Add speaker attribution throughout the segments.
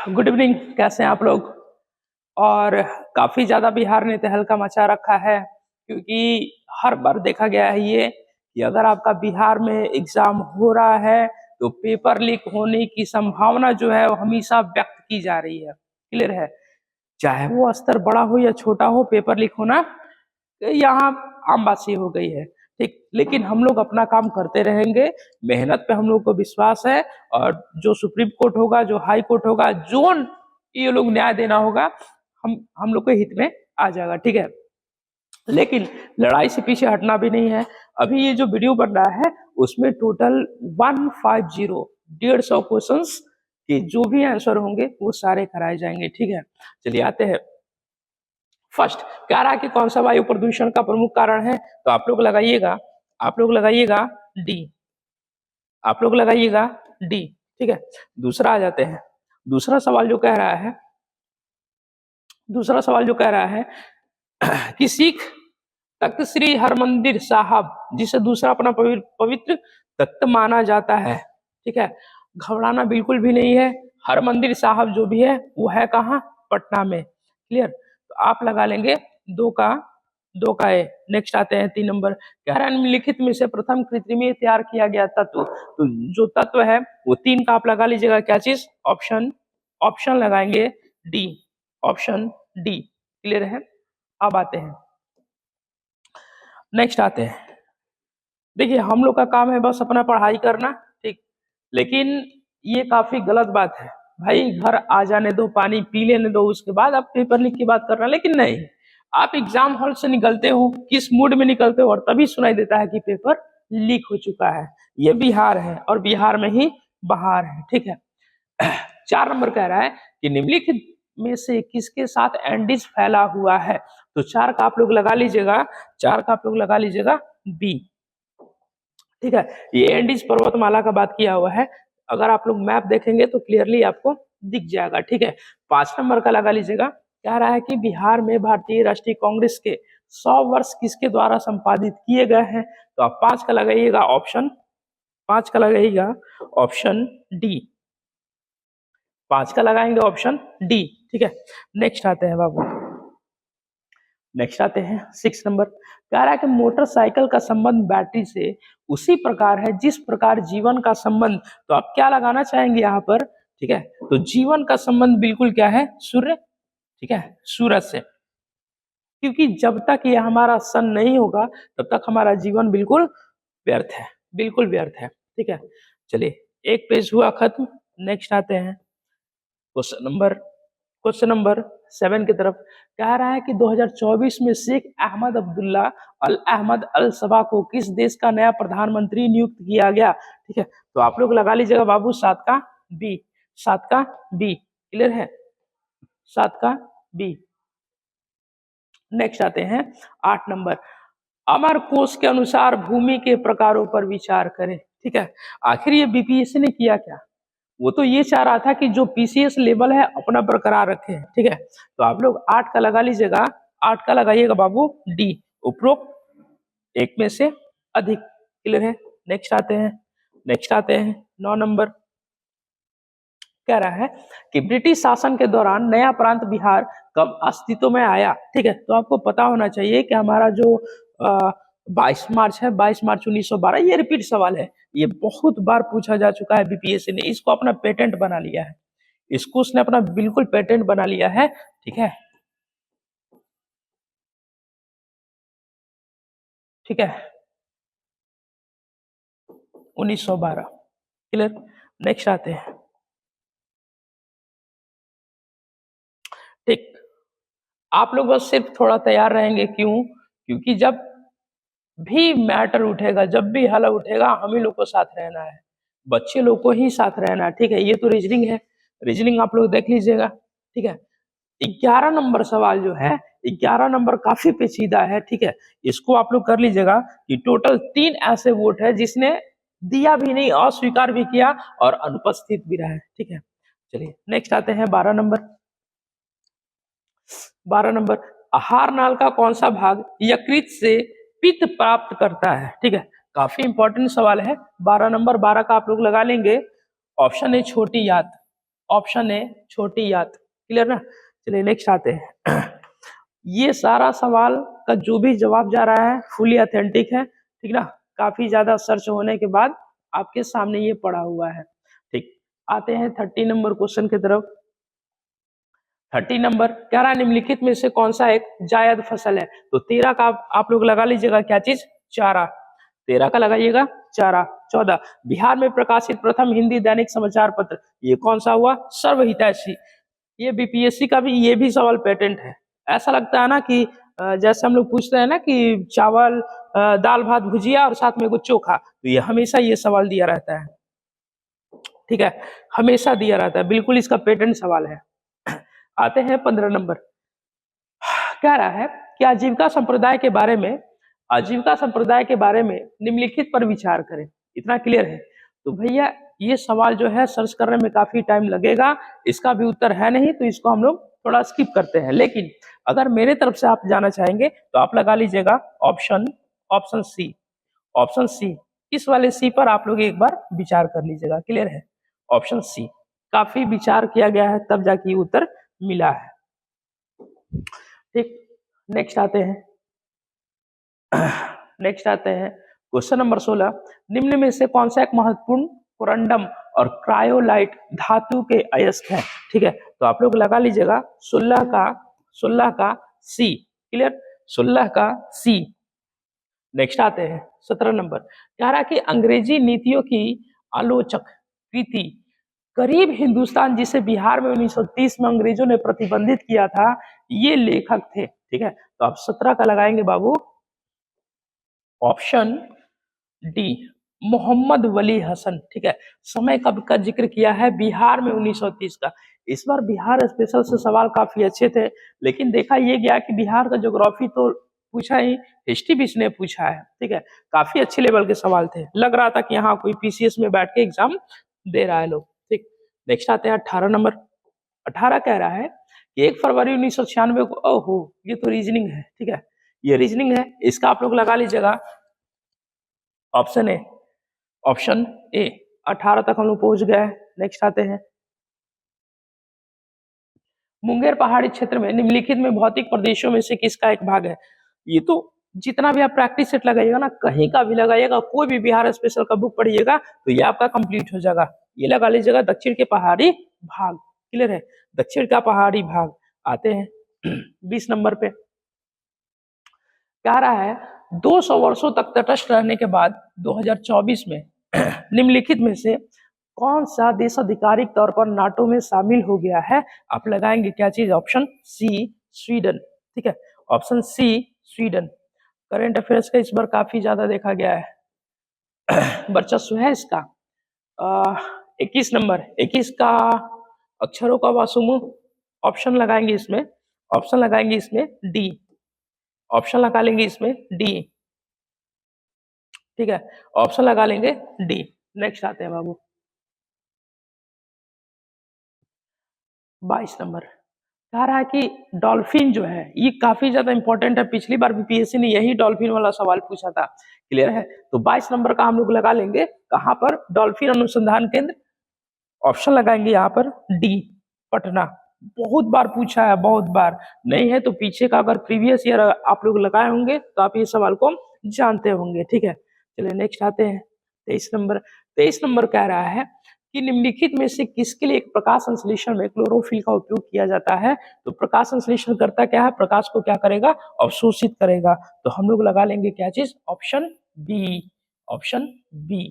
Speaker 1: Good evening, कैसे हैं आप लोग। और काफी ज्यादा बिहार ने तहलका मचा रखा है, क्योंकि हर बार देखा गया है ये कि अगर आपका बिहार में एग्जाम हो रहा है तो पेपर लीक होने की संभावना जो है वो हमेशा व्यक्त की जा रही है। क्लियर है, चाहे वो स्तर बड़ा हो या छोटा हो, पेपर लीक होना यहाँ आम बात सी हो गई है। ठीक, लेकिन हम लोग अपना काम करते रहेंगे, मेहनत पे हम लोग को विश्वास है, और जो सुप्रीम कोर्ट होगा, जो हाई कोर्ट होगा, जो ये लोग न्याय देना होगा, हम लोग के हित में आ जाएगा। ठीक है, लेकिन लड़ाई से पीछे हटना भी नहीं है। अभी ये जो वीडियो बन रहा है उसमें टोटल 150 क्वेश्चंस के जो भी आंसर होंगे वो सारे कराए जाएंगे। ठीक है, चलिए आते हैं। फर्स्ट कह रहा है कि कौन सा वायु प्रदूषण का प्रमुख कारण है, तो आप लोग लगाइएगा डी, आप लोग लगाइएगा डी। ठीक है, दूसरा आ जाते हैं। दूसरा सवाल जो कह रहा है कि सिख तख्त श्री हरमंदिर साहब, जिसे दूसरा अपना पवित्र तख्त माना जाता है। ठीक है, घबराना बिल्कुल भी नहीं है। हरमंदिर साहब जो भी है वो है कहाँ? पटना में। क्लियर, तो आप लगा लेंगे दो का ए। नेक्स्ट आते हैं 3 नंबर। कह रहा है निम्नलिखित में से प्रथम कृत्रिम तैयार किया गया तत्व, तो जो तत्व है वो 3 का आप लगा लीजिएगा। क्या चीज? ऑप्शन लगाएंगे डी, ऑप्शन डी। क्लियर है, अब आते हैं नेक्स्ट आते हैं। देखिए, हम लोग का काम है बस अपना पढ़ाई करना। ठीक, लेकिन ये काफी गलत बात है भाई। घर आ जाने दो, पानी पी लेने दो, उसके बाद आप पेपर लीक की बात करना। लेकिन नहीं, आप एग्जाम हॉल से निकलते हो, किस मूड में निकलते हो, और तभी सुनाई देता है कि पेपर लीक हो चुका है। ये बिहार है और बिहार में ही बहार है। ठीक है, 4 नंबर कह रहा है कि निम्नलिखित में से किसके साथ एंडीज फैला हुआ है, तो 4 का आप लोग लगा लीजिएगा बी। ठीक है, ये एंडीज पर्वतमाला का बात किया हुआ है। अगर आप लोग मैप देखेंगे तो क्लियरली आपको दिख जाएगा। ठीक है, 5 नंबर का लगा लीजिएगा। कह रहा है कि बिहार में भारतीय राष्ट्रीय कांग्रेस के 100 वर्ष किसके द्वारा संपादित किए गए हैं, तो आप 5 का लगाइएगा ऑप्शन डी। 5 का लगाएंगे ऑप्शन डी। ठीक है, नेक्स्ट आते हैं बाबू, नेक्स्ट आते हैं 6 नंबर। कह रहा है कि मोटरसाइकिल का संबंध बैटरी से उसी प्रकार है जिस प्रकार जीवन का संबंध, तो आप क्या लगाना चाहेंगे यहाँ पर? ठीक है, तो जीवन का संबंध बिल्कुल क्या है? सूर्य। ठीक है, सूरज से, क्योंकि जब तक ये हमारा सन नहीं होगा तब तक हमारा जीवन बिल्कुल व्यर्थ है, बिल्कुल व्यर्थ है। ठीक है, चलिए एक पेज हुआ खत्म। नेक्स्ट आते हैं क्वेश्चन नंबर 7 की तरफ। कह रहा है कि 2024 में शेख अहमद अब्दुल्ला अल अहमद अल सबा को किस देश का नया प्रधानमंत्री नियुक्त किया गया? ठीक है, तो आप लोग लगा लीजिएगा बाबू 7 का बी। क्लियर है, 7 का बी। नेक्स्ट आते हैं 8 नंबर। अमर कोश के अनुसार भूमि के प्रकारों पर विचार करें। ठीक है, आखिर ये बीपीएससी ने किया क्या? वो तो ये चाह रहा था कि जो पीसीएस लेवल है अपना बरकरार रखे। ठीक है, तो आप लोग 8 का लगा लीजिएगा, 8 का लगाइएगा बाबू डी, उपरोक्त एक में से अधिक। क्लियर है, नेक्स्ट आते हैं 9 नंबर। कह रहा है कि ब्रिटिश शासन के दौरान नया प्रांत बिहार कब अस्तित्व में आया? ठीक है, तो आपको पता होना चाहिए कि हमारा जो 22 मार्च है, 22 मार्च 1912। ये रिपीट सवाल है, ये बहुत बार पूछा जा चुका है। बीपीएससी ने इसको अपना पेटेंट बना लिया है, इसको उसने अपना बिल्कुल पेटेंट बना लिया है। ठीक है, 1912। क्लियर, नेक्स्ट आते हैं। ठीक, आप लोग बस सिर्फ थोड़ा तैयार रहेंगे। क्यों? क्योंकि जब भी मैटर उठेगा, जब भी हल उठेगा, हम ही लोग को साथ रहना है, बच्चे लोग को ही साथ रहना है। ठीक है, ये तो रीजनिंग है, रीजनिंग आप लोग देख लीजिएगा। ठीक है, 11 नंबर सवाल जो है, 11 नंबर काफी पेचीदा है। ठीक है, इसको आप लोग कर लीजिएगा कि टोटल 3 ऐसे वोट है जिसने दिया भी नहीं, अस्वीकार भी किया और अनुपस्थित भी रहा है। ठीक है, चलिए नेक्स्ट आते हैं 12 नंबर। आहार नाल का कौन सा भाग यकृत से पित्त प्राप्त करता है? ठीक है, काफी इंपॉर्टेंट सवाल है। 12 नंबर, 12 का आप लोग लगा लेंगे ऑप्शन ए छोटी आंत। ऑप्शन ए छोटी याद। क्लियर ना। चलिए नेक्स्ट आते हैं। ये सारा सवाल का जो भी जवाब जा रहा है फुली ऑथेंटिक है, ठीक ना। काफी ज्यादा सर्च होने के बाद आपके सामने ये पड़ा हुआ है। ठीक, आते हैं 30 नंबर क्वेश्चन की तरफ। 30 नंबर कह रहा है निम्नलिखित में से कौन सा एक जायद फसल है। तो 13 का आप लोग लगा लीजिएगा क्या चीज, चारा। 13 का लगाइएगा चारा। 14 बिहार में प्रकाशित प्रथम हिंदी दैनिक समाचार पत्र, ये कौन सा हुआ, सर्वहितैषी। ये बीपीएससी का भी ये भी सवाल पेटेंट है। ऐसा लगता है ना कि जैसे हम लोग पूछते हैं ना कि चावल दाल भात भुजिया और साथ में कुछ चोखा, तो ये हमेशा ये सवाल दिया रहता है। ठीक है, हमेशा दिया रहता है, बिल्कुल इसका पेटेंट सवाल है। आते हैं 15 नंबर। कह रहा है कि आजीविका संप्रदाय के बारे में, आजीविका संप्रदाय के बारे में निम्नलिखित पर विचार करें। इतना क्लियर है। तो भैया ये सवाल जो है सर्च करने में काफी टाइम लगेगा, इसका भी उत्तर है नहीं, तो इसको हम लोग थोड़ा स्किप करते हैं। लेकिन अगर मेरे तरफ से आप जाना चाहेंगे तो आप लगा लीजिएगा ऑप्शन सी। ऑप्शन सी, इस वाले सी पर आप लोग एक बार विचार कर लीजिएगा। क्लियर है, ऑप्शन सी काफी विचार किया गया है तब जाके ये उत्तर मिला है। ठीक, नेक्स्ट आते हैं। नेक्स्ट आते हैं क्वेश्चन नंबर 16। निम्न में से कौन सा एक महत्वपूर्ण कोरंडम और क्रायोलाइट धातु के अयस्क है। ठीक है, तो आप लोग लगा लीजिएगा 16 का सी। क्लियर, 16 का सी। नेक्स्ट आते हैं 17 नंबर। कह रहा कि अंग्रेजी नीतियों की आलोचक कृति करीब हिंदुस्तान, जिसे बिहार में 1930 में अंग्रेजों ने प्रतिबंधित किया था, ये लेखक थे। ठीक है, तो आप 17 का लगाएंगे बाबू ऑप्शन डी, मोहम्मद वली हसन। ठीक है, समय कब का जिक्र किया है, बिहार में 1930 का। इस बार बिहार स्पेशल से सवाल काफी अच्छे थे, लेकिन देखा ये गया कि बिहार का ज्योग्राफी तो पूछा ही, हिस्ट्री भी इसने पूछा है। ठीक है, काफी अच्छे लेवल के सवाल थे, लग रहा था कि यहाँ कोई पीसीएस में बैठ के एग्जाम दे रहा है लोग। ठीक, नेक्स्ट आते हैं 18 नंबर। 18 कह रहा है कि 1 फरवरी 1996 को, ओहो ये तो रीजनिंग है। ठीक है, ये रीजनिंग है, इसका आप लोग लगा लीजिएगा ऑप्शन ए। ऑप्शन ए, 18 तक हम लोग पहुंच गए। नेक्स्ट आते हैं मुंगेर पहाड़ी क्षेत्र में निम्नलिखित में भौतिक प्रदेशों में से किसका एक भाग है। ये तो जितना भी आप प्रैक्टिस सेट लगाइएगा ना, कहीं का भी लगाइएगा, कोई भी बिहार स्पेशल का बुक पढ़िएगा तो ये आपका कंप्लीट हो जाएगा। ये लगा लीजिएगा दक्षिण के पहाड़ी भाग। क्लियर है, दक्षिण का पहाड़ी भाग। आते हैं 20 नंबर पे। कह रहा है 200 वर्षों तक तटस्थ रहने के बाद 2024 में निम्नलिखित में से कौन सा देश आधिकारिक तौर पर नाटो में शामिल हो गया है। आप लगाएंगे क्या चीज, ऑप्शन सी स्वीडन। ठीक है, option C Sweden. Current affairs का इस बार काफी ज्यादा देखा गया है, वर्चस्व है इसका। 21 नंबर, 21 का अक्षरों का वासुमु। ऑप्शन लगाएंगे इसमें, ऑप्शन लगाएंगे इसमें डी। ऑप्शन लगा लेंगे इसमें डी। ठीक है, ऑप्शन लगा लेंगे डी। नेक्स्ट आते हैं बाबू 22 नंबर। कह रहा है कि डॉल्फिन जो है ये काफी ज्यादा इंपॉर्टेंट है, पिछली बार बीपीएससी ने यही डॉल्फिन वाला सवाल पूछा था। क्लियर है, तो 22 नंबर का हम लोग लगा लेंगे कहां पर, डॉल्फिन अनुसंधान केंद्र। ऑप्शन लगाएंगे यहाँ पर डी, पटना। बहुत बार पूछा है, बहुत बार। नहीं है तो पीछे का अगर प्रीवियस ईयर आप लोग लगाए होंगे तो आप ये सवाल को जानते होंगे। ठीक है, चलिए नेक्स्ट आते हैं 23 नंबर। 23 नंबर कह रहा है कि निम्नलिखित में से किसके लिए एक प्रकाश संश्लेषण में क्लोरोफिल का उपयोग किया जाता है। तो प्रकाश संश्लेषण करता क्या है, प्रकाश को क्या करेगा, अवशोषित करेगा। तो हम लोग लगा लेंगे क्या चीज, option B. Option B.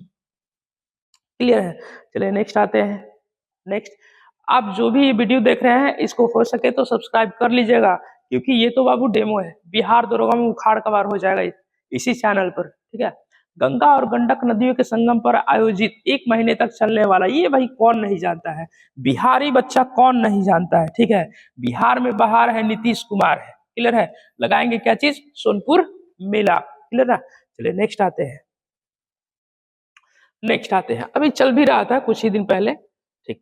Speaker 1: Clear है, चलिए नेक्स्ट आते हैं। नेक्स्ट, आप जो भी वीडियो देख रहे हैं इसको हो सके तो सब्सक्राइब कर लीजिएगा, क्योंकि ये तो बाबू डेमो है, बिहार दरोगा में उखाड़ कबार हो जाएगा इसी चैनल पर। ठीक है, गंगा और गंडक नदियों के संगम पर आयोजित 1 महीने तक चलने वाला, ये भाई कौन नहीं जानता है, बिहारी बच्चा कौन नहीं जानता है। ठीक है, बिहार में बाहर है, नीतीश कुमार है। क्लियर है, लगाएंगे क्या चीज, सोनपुर मेला। क्लियर है, चलिए नेक्स्ट आते हैं। नेक्स्ट आते हैं, अभी चल भी रहा था कुछ ही दिन पहले। ठीक,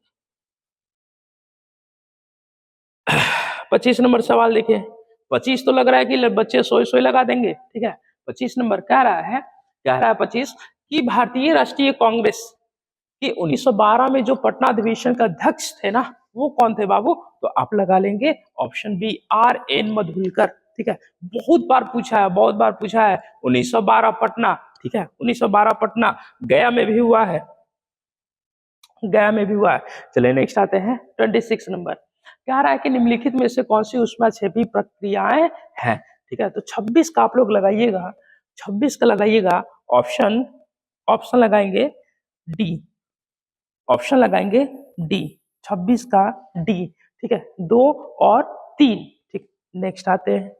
Speaker 1: 25 नंबर सवाल देखिए। 25 तो लग रहा है कि बच्चे सोए सोए लगा देंगे। ठीक है, 25 नंबर कह रहा है 25 कि भारतीय राष्ट्रीय कांग्रेस कि 1912 में जो पटना अधिवेशन का अध्यक्ष थे ना, वो कौन थे बाबू? तो आप लगा लेंगे ऑप्शन बी, R.N. मधुलकर। ठीक है, बहुत बार पूछा है, बहुत बार पूछा है। 1912 पटना, ठीक है, 1912 पटना, गया में भी हुआ है, गया में भी हुआ है। चलिए नेक्स्ट आते हैं 26 नंबर। कह रहा है कि निम्नलिखित में से कौन सी ऊष्माक्षेपी प्रक्रियाएं हैं? ठीक है, तो 26 का आप लोग लगाइएगा, 26 का लगाइएगा ऑप्शन, ऑप्शन लगाएंगे डी, ऑप्शन लगाएंगे डी, 26 का डी। ठीक है, 2 और 3। ठीक, नेक्स्ट आते हैं,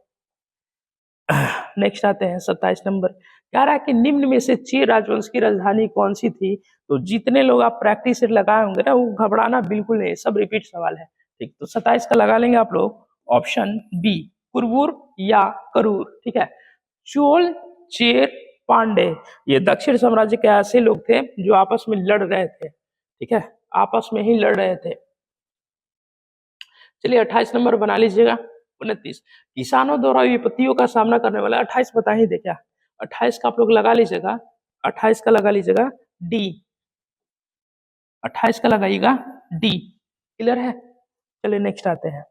Speaker 1: नेक्स्ट आते हैं 27 नंबर। कह रहा है कि निम्न में से चीन राजवंश की राजधानी कौन सी थी? तो जितने लोग आप प्रैक्टिस सेट लगाए होंगे ना, वो घबराना बिल्कुल नहीं, सब रिपीट सवाल है। ठीक, तो 27 का लगा लेंगे आप लोग ऑप्शन बी, कुरवुर या करूर। ठीक है, चोल, चेर, पांडे, ये दक्षिण साम्राज्य के ऐसे लोग थे जो आपस में लड़ रहे थे। ठीक है, आपस में ही लड़ रहे थे। चलिए 28 नंबर बना लीजिएगा। 29, किसानों द्वारा विपत्तियों का सामना करने वाला, 28 बता ही दे क्या, 28 का आप लोग लगा लीजिएगा, 28 का लगा लीजिएगा डी, 28 का लगाइएगा डी। क्लियर है? चलिए नेक्स्ट आते हैं।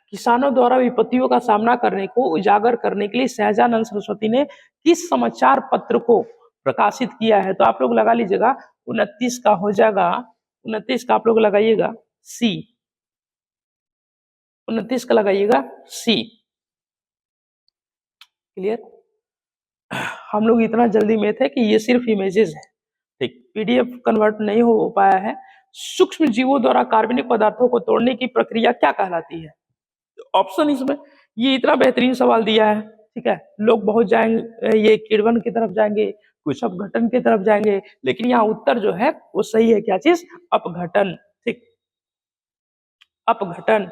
Speaker 1: किसानों द्वारा विपत्तियों का सामना करने को उजागर करने के लिए सहजानंद सरस्वती ने किस समाचार पत्र को प्रकाशित किया है? तो आप लोग लगा लीजिएगा 29 का हो जाएगा, 29 का आप लोग लगाइएगा सी, 29 का लगाइएगा सी। क्लियर? हम लोग इतना जल्दी में थे कि ये सिर्फ इमेजेस है, ठीक, पीडीएफ कन्वर्ट नहीं हो पाया है। सूक्ष्म जीवों द्वारा कार्बनिक पदार्थों को तोड़ने की प्रक्रिया क्या कहलाती है? ऑप्शन इसमें, ये इतना बेहतरीन सवाल दिया है। ठीक है, लोग बहुत जाएंगे, ये किण्वन की तरफ जाएंगे, कुछ अपघटन की तरफ जाएंगे, लेकिन यहाँ उत्तर जो है वो सही है। क्या चीज? अपघटन। ठीक, अपघटन।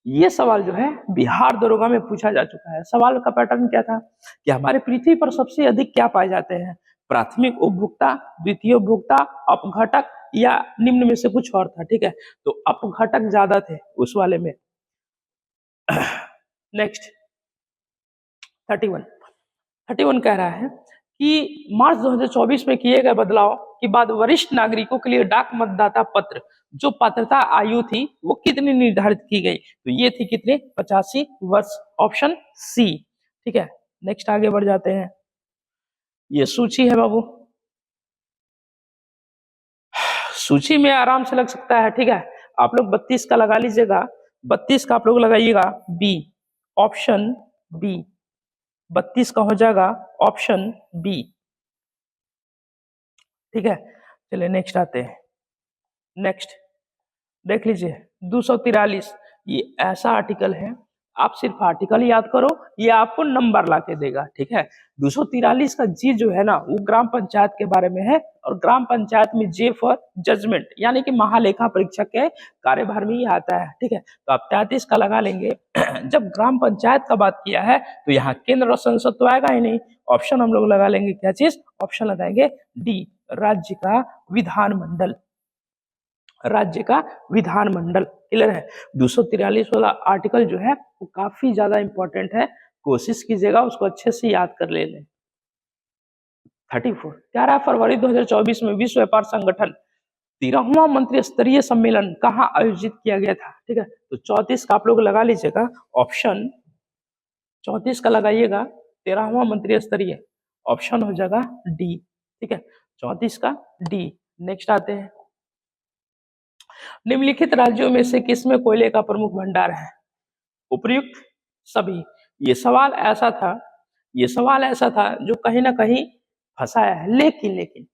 Speaker 1: ये सवाल जो है बिहार दरोगा में पूछा जा चुका है। सवाल का पैटर्न क्या था कि हमारे पृथ्वी पर सबसे अधिक क्या पाए जाते हैं? प्राथमिक उपभोक्ता, द्वितीय उपभोक्ता, अपघटक या निम्न में से कुछ और था। ठीक है, तो अपघटक ज्यादा थे उस वाले में। नेक्स्ट 31 कह रहा है कि मार्च 2024 में किए गए बदलाव के बाद वरिष्ठ नागरिकों के लिए डाक मतदाता पत्र जो पात्रता आयु थी वो कितनी निर्धारित की गई? तो ये थी कितने? 85 वर्ष, ऑप्शन सी। ठीक है, नेक्स्ट आगे बढ़ जाते हैं। ये सूची है बाबू, सूची में आराम से लग सकता है। ठीक है, आप लोग 32 का लगा लीजिएगा, 32 का आप लोग लगाइएगा बी, ऑप्शन बी, 32 का हो जाएगा ऑप्शन बी। ठीक है, चलिए नेक्स्ट आते हैं। नेक्स्ट देख लीजिए 243, ये ऐसा आर्टिकल है, आप सिर्फ आर्टिकल याद करो, ये आपको नंबर ला के देगा। ठीक है, 243 का जी जो है ना, वो ग्राम पंचायत के बारे में है, और ग्राम पंचायत में जे फॉर जजमेंट यानी कि महालेखा परीक्षक के कार्यभार में ही आता है। ठीक है, तो आप 33 का लगा लेंगे। जब ग्राम पंचायत का बात किया है तो यहाँ केंद्र और संसद तो आएगा ही नहीं। ऑप्शन हम लोग लगा लेंगे, क्या चीज? ऑप्शन लगाएंगे डी, राज्य का विधानमंडल, राज्य का विधानमंडल। क्लियर है? 243 वाला आर्टिकल जो है वो काफी ज्यादा इंपॉर्टेंट है, कोशिश कीजिएगा उसको अच्छे से याद कर लेने। 34 क्या रहा? फरवरी 2024 में विश्व व्यापार संगठन 13वां मंत्री स्तरीय सम्मेलन कहाँ आयोजित किया गया था? ठीक है, तो 34 का आप लोग लगा लीजिएगा ऑप्शन, 34 का लगाइएगा 13वां मंत्री स्तरीय, ऑप्शन हो जाएगा डी। ठीक है, 34 का डी। नेक्स्ट आते हैं, निम्नलिखित राज्यों में से किसमें कोयले का प्रमुख भंडार है? उपयुक्त सभी। ये सवाल ऐसा था, ये सवाल ऐसा था जो कहीं ना कहीं फंसाया है, लेकिन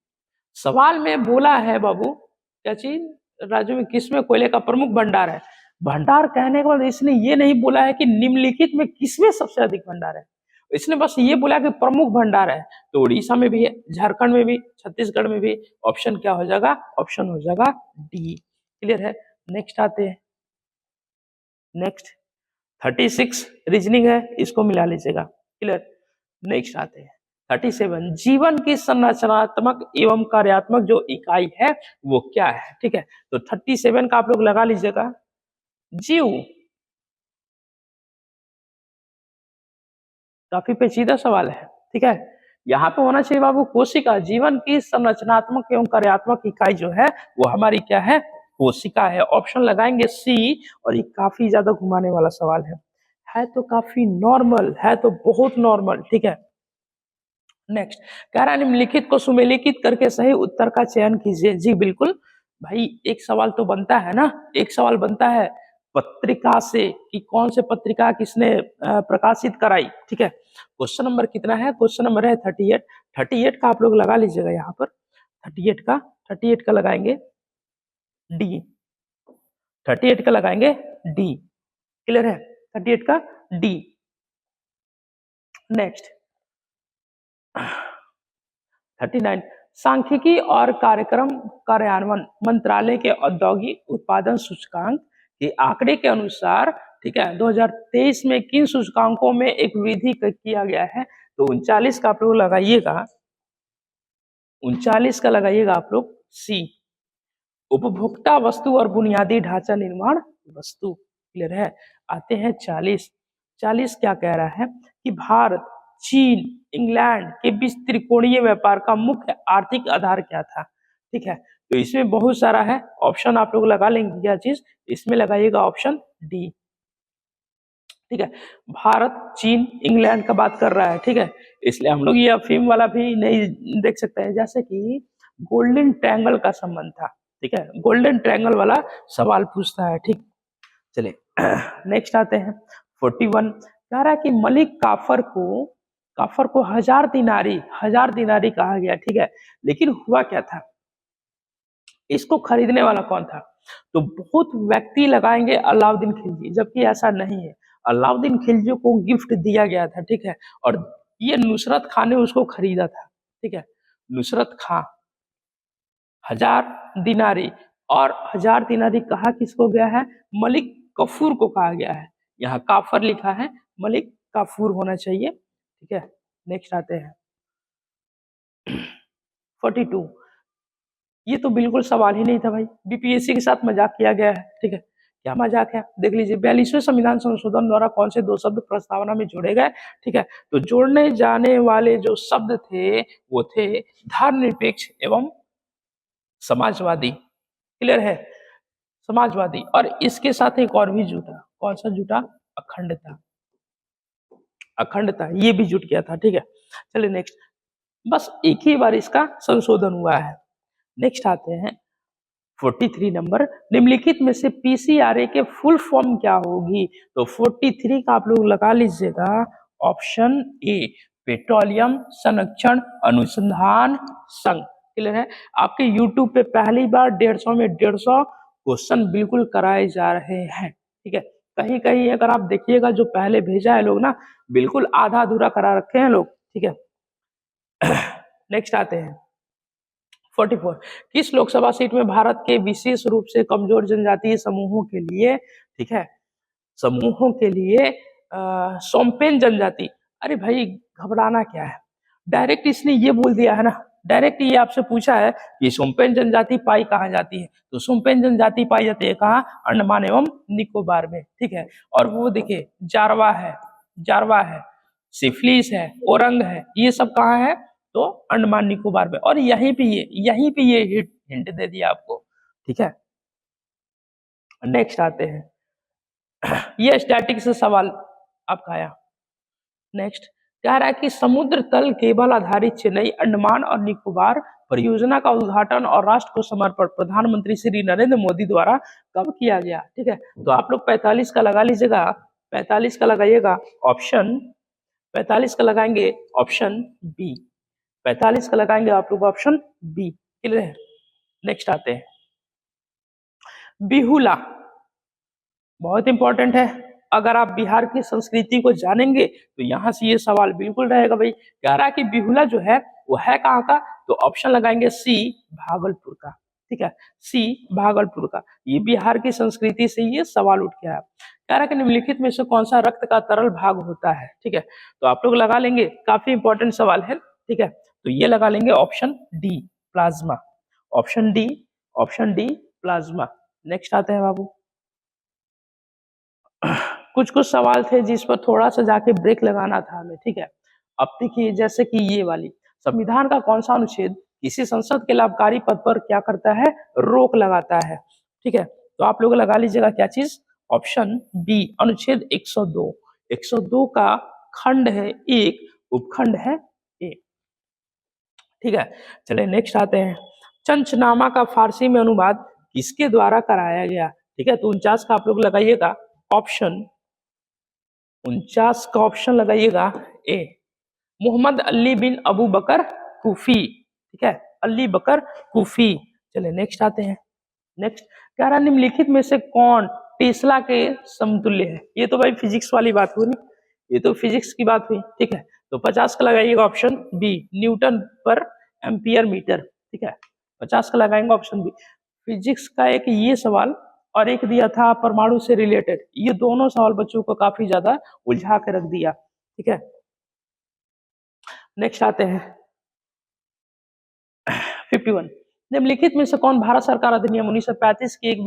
Speaker 1: सवाल में बोला है बाबू, क्या चीज? राज्यों में किसमें कोयले का प्रमुख भंडार है। भंडार कहने के बाद इसने ये नहीं बोला है कि निम्नलिखित में किसमें सबसे अधिक भंडार है, इसने बस ये बोला कि प्रमुख भंडार है। तो उड़ीसा में भी है, झारखंड में भी, छत्तीसगढ़ में भी। ऑप्शन क्या हो जाएगा? ऑप्शन हो जाएगा डी। क्लियर है? नेक्स्ट आते हैं। नेक्स्ट 36 रीजनिंग है, इसको मिला लीजिएगा। क्लियर? नेक्स्ट आते हैं 37, जीवन की संरचनात्मक एवं कार्यात्मक जो इकाई है वो क्या है? ठीक है, तो 37 का आप लोग लगा लीजिएगा जीव। काफी पेचीदा सवाल है। ठीक है, यहाँ पे होना चाहिए बाबू कोशिका। जीवन की संरचनात्मक एवं कार्यात्मक इकाई जो है वो हमारी क्या है, कोशिका है। ऑप्शन लगाएंगे सी। और ये काफी ज्यादा घुमाने वाला सवाल है तो काफी नॉर्मल है, तो बहुत नॉर्मल, ठीक है। नेक्स्ट कह रहा है निम्नलिखित को सुमेलित करके सही उत्तर का चयन कीजिए। जी बिल्कुल भाई, एक सवाल तो बनता है ना, एक सवाल बनता है पत्रिका से कि कौन से पत्रिका किसने प्रकाशित कराई, ठीक है। क्वेश्चन नंबर कितना है, क्वेश्चन नंबर है 38। 38 का आप लोग लगा लीजिएगा यहाँ पर, 38 का लगाएंगे डी, 38 का लगाएंगे डी, क्लियर है, 38 का डी। नेक्स्ट 39 सांख्यिकी और कार्यक्रम कार्यान्वयन मंत्रालय के औद्योगिक उत्पादन सूचकांक के आंकड़े के अनुसार, ठीक है, 2023 में किन सूचकांकों में एक वृद्धि किया गया है। तो 39 का आप लोग लगाइएगा, 39 का लगाइएगा आप लोग सी, उपभोक्ता वस्तु और बुनियादी ढांचा निर्माण वस्तु, क्लियर है। आते हैं 40 क्या कह रहा है कि भारत, चीन, इंग्लैंड के बीच त्रिकोणीय व्यापार का मुख्य आर्थिक आधार क्या था, ठीक है। तो इसमें बहुत सारा है, ऑप्शन आप लोग लगा लेंगे क्या चीज, इसमें लगाइएगा ऑप्शन डी, ठीक है। भारत, चीन, इंग्लैंड का बात कर रहा है, ठीक है, इसलिए हम लोग ये अफीम वाला भी नहीं देख सकते हैं, जैसे कि गोल्डन ट्रायंगल का संबंध था, ठीक है, गोल्डन ट्रायंगल वाला सवाल पूछता है, ठीक। चलिए नेक्स्ट आते हैं 41 कह रहा है कि मलिक काफर को 1000 दिनारी कहा गया, ठीक है। लेकिन हुआ क्या था, इसको खरीदने वाला कौन था। तो बहुत व्यक्ति लगाएंगे अलाउद्दीन खिलजी, जबकि ऐसा नहीं है। अलाउद्दीन खिलजी को गिफ्ट दिया गया था, ठीक है, और ये नुसरत खान ने उसको खरीदा था, ठीक है। नुसरत खां 1000 दिनारी, और 1000 दिनारी कहा किसको गया है, मलिक कफूर को कहा गया है। यहाँ काफर लिखा है, मलिक काफूर होना चाहिए, ठीक है। नेक्स्ट आते हैं 42, ये तो बिल्कुल सवाल ही नहीं था भाई, बीपीएससी के साथ मजाक किया गया है, ठीक है। क्या मजाक है, देख लीजिए 42वें संविधान संशोधन द्वारा कौन से दो शब्द प्रस्तावना में जोड़े गए, ठीक है। तो जोड़ने जाने वाले जो शब्द थे वो थे धर्मनिरपेक्ष एवं समाजवादी, क्लियर है, समाजवादी। और इसके साथ एक और भी जुटा, कौन सा जुटा, अखंडता, अखंडता ये भी जुट गया था, ठीक है। चलिए नेक्स्ट, बस एक ही बार इसका संशोधन हुआ है। नेक्स्ट आते हैं 43 नंबर, निम्नलिखित में से पीसीआरए के फुल फॉर्म क्या होगी। तो 43 का आप लोग लगा लीजिएगा ऑप्शन ए, पेट्रोलियम संरक्षण अनुसंधान संघ, क्लियर है। आपके यूट्यूब पे पहली बार 150 में 150 क्वेश्चन बिल्कुल कराए जा रहे हैं, ठीक है। कहीं कहीं अगर आप देखिएगा जो पहले भेजा है लोग ना, बिल्कुल आधा अधूरा करा रखे हैं लोग, ठीक है। नेक्स्ट आते हैं 44, किस लोकसभा सीट में भारत के विशेष रूप से कमजोर जनजातीय समूहों के लिए, ठीक है, समूहों के लिए सोम्पेन जनजाति, अरे भाई घबराना क्या है, डायरेक्ट इसने ये बोल दिया है ना, डायरेक्ट ये आपसे पूछा है कि सोम्पेन जनजाति पाई कहाँ जाती है। तो सोम्पेन जनजाति पाई जाती है कहाँ, अंडमान एवं निकोबार में, ठीक है। और वो देखिए जारवा है, जारवा है, सिफलिस है, ओरंग है, ये सब कहाँ है, तो अंडमान निकोबार में। और यहीं पे ये हिंट दे दिया आपको, ठीक है। नेक्स्ट आते हैं ये स्टैटिक से सवाल आपका आया। नेक्स्ट कह रहा है कि समुद्र तल केबल आधारित चेन्नई अंडमान और निकोबार परियोजना का उद्घाटन और राष्ट्र को समर्पण प्रधानमंत्री श्री नरेंद्र मोदी द्वारा कब किया गया, ठीक है। तो आप लोग 45 का लगा लीजिएगा, 45 का लगाइएगा ऑप्शन, 45 का लगाएंगे ऑप्शन बी, 45 का लगाएंगे आप लोग ऑप्शन बी, क्लियर है। नेक्स्ट आते हैं बिहुला, बहुत इंपॉर्टेंट है। अगर आप बिहार की संस्कृति को जानेंगे तो यहाँ से ये सवाल बिल्कुल रहेगा भाई। कह रहा है कि बिहुला जो है वो है कहाँ का, तो ऑप्शन लगाएंगे सी, भागलपुर का, ठीक है, सी भागलपुर का। ये बिहार की संस्कृति से ये सवाल उठ गया है। कह रहा है कि निम्नलिखित में से कौन सा रक्त का तरल भाग होता है, ठीक है। तो आप लोग लगा लेंगे, काफी इंपॉर्टेंट सवाल है, ठीक है। तो ये लगा लेंगे option D, plasma, option D, option D plasma. Next आते हैं बाबू कुछ सवाल थे जिस पर थोड़ा सा जाके ब्रेक लगाना था हमें, ठीक है। अब देखिए जैसे कि ये वाली संविधान का कौन सा अनुच्छेद किसी संसद के लाभकारी पद पर क्या करता है, रोक लगाता है। ठीक है, तो आप लोग लगा लीजिएगा क्या चीज, ऑप्शन बी अनुच्छेद 102। 102 का खंड है एक, उपखंड है ए। ठीक है, चलिए नेक्स्ट आते हैं। चंचनामा का फारसी में अनुवाद किसके द्वारा कराया गया। ठीक है, तो 49 का आप लोग लगाइएगा ऑप्शन, 49 का ऑप्शन लगाइएगा ए, मोहम्मद अली बिन अबू बकर कुफी। ठीक है, अली बकर कुफी। चलिए नेक्स्ट आते हैं। नेक्स्ट कह रहा निम्नलिखित में से कौन टेस्ला के समतुल्य है। ये तो भाई फिजिक्स वाली बात हुई, ये तो फिजिक्स की बात हुई। ठीक है, तो 50 का लगाइएगा ऑप्शन बी, न्यूटन पर एम्पियर मीटर। ठीक है, 50 का लगाएंगे ऑप्शन बी। फिजिक्स का एक ये सवाल और एक दिया था परमाणु से रिलेटेड, ये दोनों सवाल बच्चों को काफी ज्यादा उलझा के रख दिया। ठीक है, नेक्स्ट आते हैं 51। निम्नलिखित में से कौन भारत सरकार अधिनियम 1935 की एक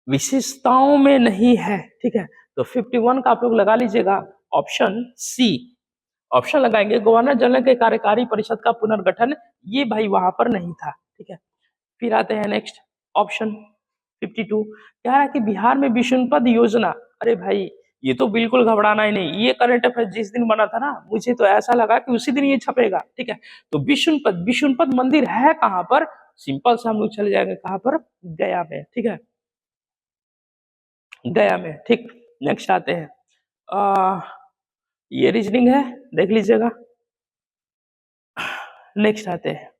Speaker 1: विशेषताओं में नहीं है। ठीक है, तो 51 का आप लोग लगा लीजिएगा ऑप्शन सी। ऑप्शन लगाएंगे गवर्नर जनरल के कार्यकारी परिषद का पुनर्गठन, ये भाई वहां पर नहीं था। ठीक है, फिर आते हैं नेक्स्ट ऑप्शन 52। कह रहा है कि बिहार में विष्णुपद योजना, अरे भाई ये तो बिल्कुल घबराना ही नहीं, ये करंट अफेयर जिस दिन बना था ना, मुझे तो ऐसा लगा कि उसी दिन ये छपेगा। ठीक है, तो विष्णुपद मंदिर है कहां पर, सिंपल से हम लोग चले जाएंगे कहां पर, गया में। ठीक है, गया में। ठीक, नेक्स्ट आते हैं ये रीजनिंग है, देख लीजिएगा। नेक्स्ट आते हैं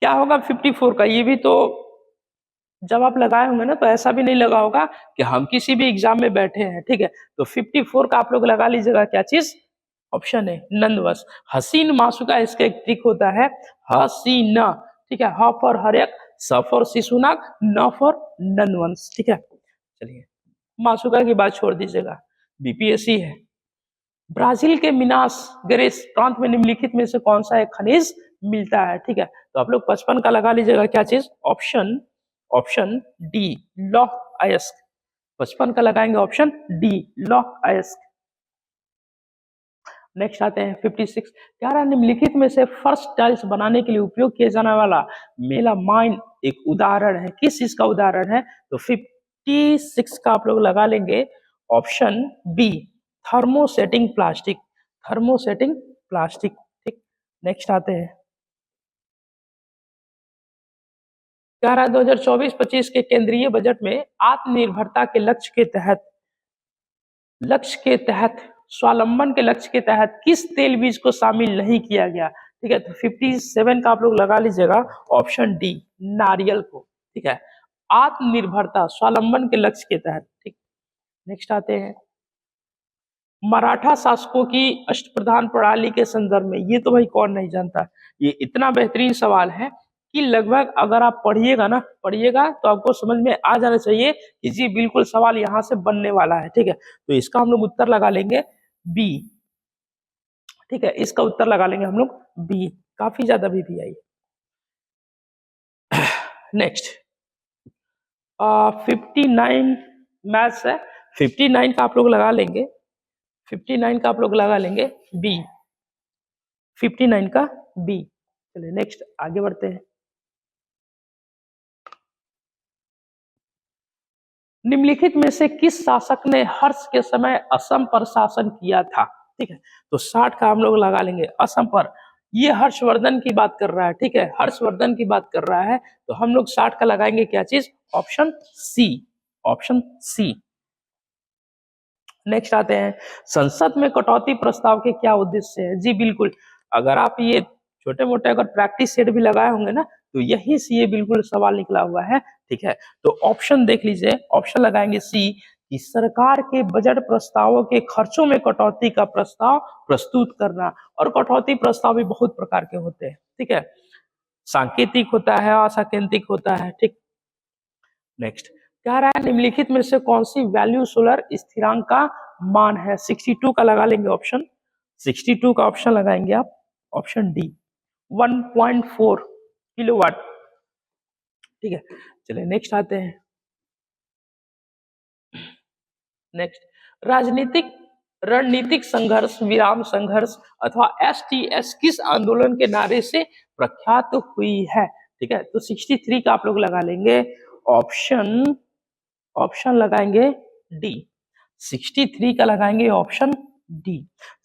Speaker 1: क्या होगा 54 का, ये भी तो जब आप लगाए होंगे ना तो ऐसा भी नहीं लगा होगा कि हम किसी भी एग्जाम में बैठे हैं। ठीक है, तो 54 का आप लोग लगा लीजिएगा क्या चीज, ऑप्शन है नंदवंश। हसीन मासुका इसका एक ट्रिक होता है, हसीना। ठीक है, ह फॉर हरेक, स फॉर शिशुनाग, न फॉर नंदवंश। ठीक है, चलिए मासुका की बात छोड़ दीजिएगा, बीपीएससी है। ब्राजील के मिनास गेरेस प्रांत में निम्नलिखित में से कौन सा एक खनिज मिलता है। ठीक है, तो आप लोग 55 का लगा लीजिएगा क्या चीज, ऑप्शन डी लॉ अयस्क। 55 का लगाएंगे ऑप्शन डी लॉ अयस्क। नेक्स्ट आते हैं 56। क्या रहा निम्नलिखित में से फर्श टाइल्स बनाने के लिए उपयोग किया जाने वाला मेलामाइन एक उदाहरण है, किस चीज का उदाहरण है, तो 56 का आप लोग लगा लेंगे option B, thermosetting plastic. Thermosetting plastic. ठीक, नेक्स्ट आते हैं 2024-25 के केंद्रीय बजट में आत्मनिर्भरता के लक्ष्य के तहत स्वावलंबन के लक्ष्य के तहत किस तेल बीज को शामिल नहीं किया गया। ठीक है, तो 57 का आप लोग लगा लीजिएगा ऑप्शन डी, नारियल को। ठीक है, आत्मनिर्भरता स्वावलंबन के लक्ष्य के तहत। ठीक, नेक्स्ट आते हैं मराठा शासकों की अष्टप्रधान प्रणाली के संदर्भ में, ये तो भाई कौन नहीं जानता, ये इतना बेहतरीन सवाल है कि लगभग अगर आप पढ़िएगा तो आपको समझ में आ जाना चाहिए कि जी बिल्कुल सवाल यहाँ से बनने वाला है। ठीक है, तो इसका हम लोग उत्तर लगा लेंगे बी। ठीक है, इसका उत्तर लगा लेंगे हम लोग बी, काफी ज्यादा भी आई। नेक्स्ट 59 मैथ्स है, 59 का आप लोग लगा लेंगे, 59 का आप लोग लगा लेंगे बी, 59 का बी। चलिए नेक्स्ट आगे बढ़ते हैं। निम्नलिखित में से किस शासक ने हर्ष के समय असम पर शासन किया था। ठीक है, तो 60 का हम लोग लगा लेंगे असम पर, ये हर्षवर्धन की बात कर रहा है। ठीक है, हर्षवर्धन की बात कर रहा है, तो हम लोग 60 का लगाएंगे क्या चीज, option C, option C. Next आते हैं संसद में कटौती प्रस्ताव के क्या उद्देश्य है। जी बिल्कुल, अगर आप ये छोटे मोटे अगर प्रैक्टिस सेट भी लगाए होंगे ना, तो यही से ये बिल्कुल सवाल निकला हुआ है। ठीक है, तो ऑप्शन देख लीजिए, ऑप्शन लगाएंगे सी कि सरकार के बजट प्रस्तावों के खर्चों में कटौती का प्रस्ताव प्रस्तुत करना। और कटौती प्रस्ताव भी बहुत प्रकार के होते हैं। ठीक है, सांकेतिक होता है, असांकेतिक होता है। ठीक, नेक्स्ट कह रहा है निम्नलिखित में से कौन सी वैल्यू सोलर स्थिरांक का मान है। 62 का लगा लेंगे ऑप्शन, 62 का ऑप्शन लगाएंगे आप ऑप्शन डी, 1.4 किलोवाट। ठीक है, चलिए नेक्स्ट आते हैं। नेक्स्ट राजनीतिक रणनीतिक संघर्ष, विराम संघर्ष अथवा STS किस आंदोलन के नारे से प्रख्यात हुई है? ठीक है, तो 63 का आप लोग लगा लेंगे ऑप्शन, ऑप्शन लगाएंगे डी। 63 का लगाएंगे ऑप्शन डी।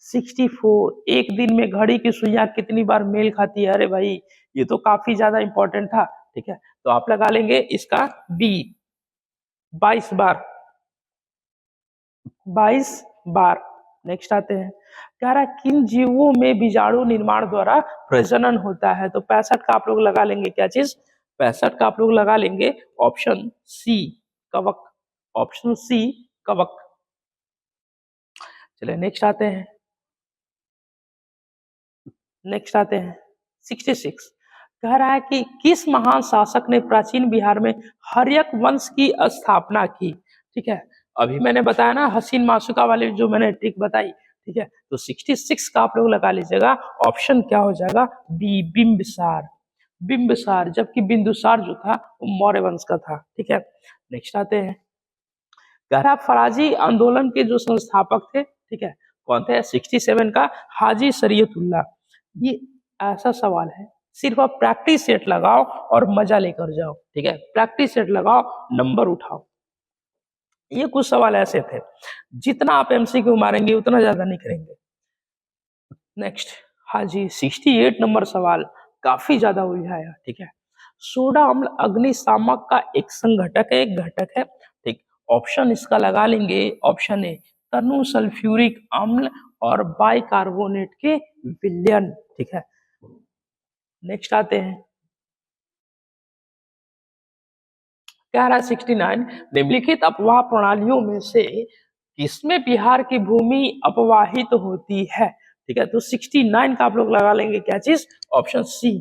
Speaker 1: 64, एक दिन में घड़ी की सुइयां कितनी बार मेल खाती है? अरे भाई ये तो काफी ज्यादा इंपॉर्टेंट था। ठीक है, तो आप लगा लेंगे इसका बी, 22 बार, 22 बार। नेक्स्ट आते हैं, कह रहा है किन जीवों में बीजाणु निर्माण द्वारा प्रजनन होता है? तो 65 का आप लोग लगा लेंगे क्या चीज? 65 का आप लोग लगा लेंगे ऑप्शन सी, कवक। ऑप्शन सी, कवक। चलिए नेक्स्ट आते हैं, नेक्स्ट आते हैं 66, कह रहा है कि किस महान शासक ने प्राचीन बिहार में हर्यक वंश की स्थापना की? ठीक है, अभी मैंने बताया ना हसीन मासुका वाली जो मैंने ट्रिक बताई। ठीक है, तो 66 का आप लोग लगा लीजिएगा, ऑप्शन क्या हो जाएगा? बी, बिंबिसार। बिंबिसार, जबकि बिंदुसार जो था वो मौर्य वंश का था। ठीक है, नेक्स्ट आते हैं, कह रहा फराजी आंदोलन के जो संस्थापक थे, ठीक है, कौन थे? 67 का हाजी शरीयतुल्लाह। ये ऐसा सवाल है, सिर्फ आप प्रैक्टिस सेट लगाओ और मजा लेकर जाओ। ठीक है, प्रैक्टिस सेट लगाओ, नंबर उठाओ। ये कुछ सवाल ऐसे थे, जितना आप MCQ मारेंगे उतना ज्यादा नहीं करेंगे। नेक्स्ट, हाँ जी, 68 नंबर सवाल काफी ज्यादा उलझाया। ठीक है, सोडा अम्ल अग्निशामक का एक संघटक है, एक घटक है। ठीक, ऑप्शन इसका लगा लेंगे ऑप्शन ए, तनु सल्फ्यूरिक अम्ल और बाइकार्बोनेट के विलयन। ठीक है, नेक्स्ट आते हैं, कह रहा है 69, निम्नलिखित अपवाह प्रणालियों में से किसमें बिहार की भूमि अपवाहित होती है? ठीक है, तो 69 का आप लोग लगा लेंगे क्या चीज? Option C,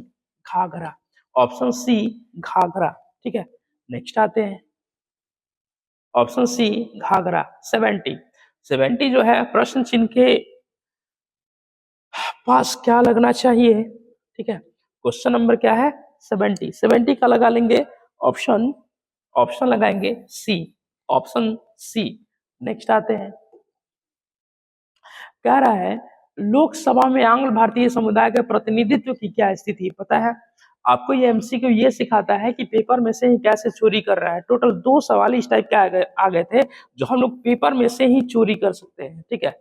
Speaker 1: Ghaghara. Option C, Ghaghara. ठीक है, नेक्स्ट आते हैं, ऑप्शन सी, घाघरा। 70 जो है प्रश्न चिन्ह के पास क्या लगना चाहिए? ठीक है, क्वेश्चन नंबर क्या है? 70 का लगा लेंगे ऑप्शन, ऑप्शन लगाएंगे सी, ऑप्शन सी। नेक्स्ट आते हैं, कह रहा है लोकसभा में आंग्ल भारतीय समुदाय के प्रतिनिधित्व की क्या स्थिति? पता है आपको, ये MCQ ये सिखाता है कि पेपर में से ही कैसे चोरी कर रहा है। टोटल 2 सवाल इस टाइप के आ गए थे जो हम लोग पेपर में से ही चोरी कर सकते हैं। ठीक है,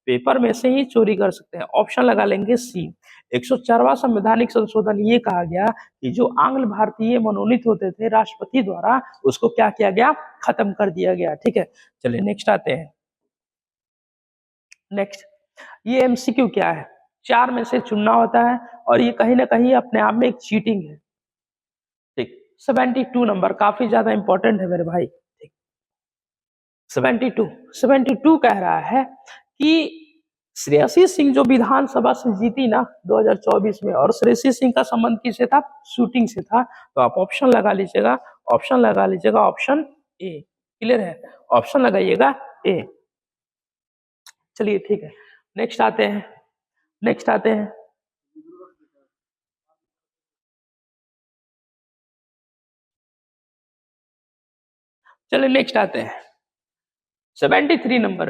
Speaker 1: पेपर में से ही चोरी कर सकते हैं। ऑप्शन लगा लेंगे सी। 104वां संवैधानिक संशोधन ये कहा गया कि जो आंग्ल भारतीय मनोनीत होते थे राष्ट्रपति द्वारा, उसको क्या किया गया? खत्म कर दिया गया। ठीक है, चलिए नेक्स्ट आते हैं, नेक्स्ट, ये MCQ क्या है? 4 में से चुनना होता है और ये कहीं ना कहीं अपने आप में एक चीटिंग है। ठीक, 72 नंबर काफी ज्यादा इंपॉर्टेंट है मेरे भाई। ठीक, 72 कह रहा है कि श्रेयसी सिंह जो विधानसभा से जीती ना 2024 में, और श्रेयसी सिंह का संबंध किससे था? शूटिंग से था। तो आप ऑप्शन लगा लीजिएगा, ऑप्शन लगा लीजिएगा ऑप्शन ए। क्लियर है? ऑप्शन लगाइएगा ए। चलिए ठीक है, नेक्स्ट आते हैं, नेक्स्ट आते हैं, चलिए नेक्स्ट आते हैं 73 नंबर।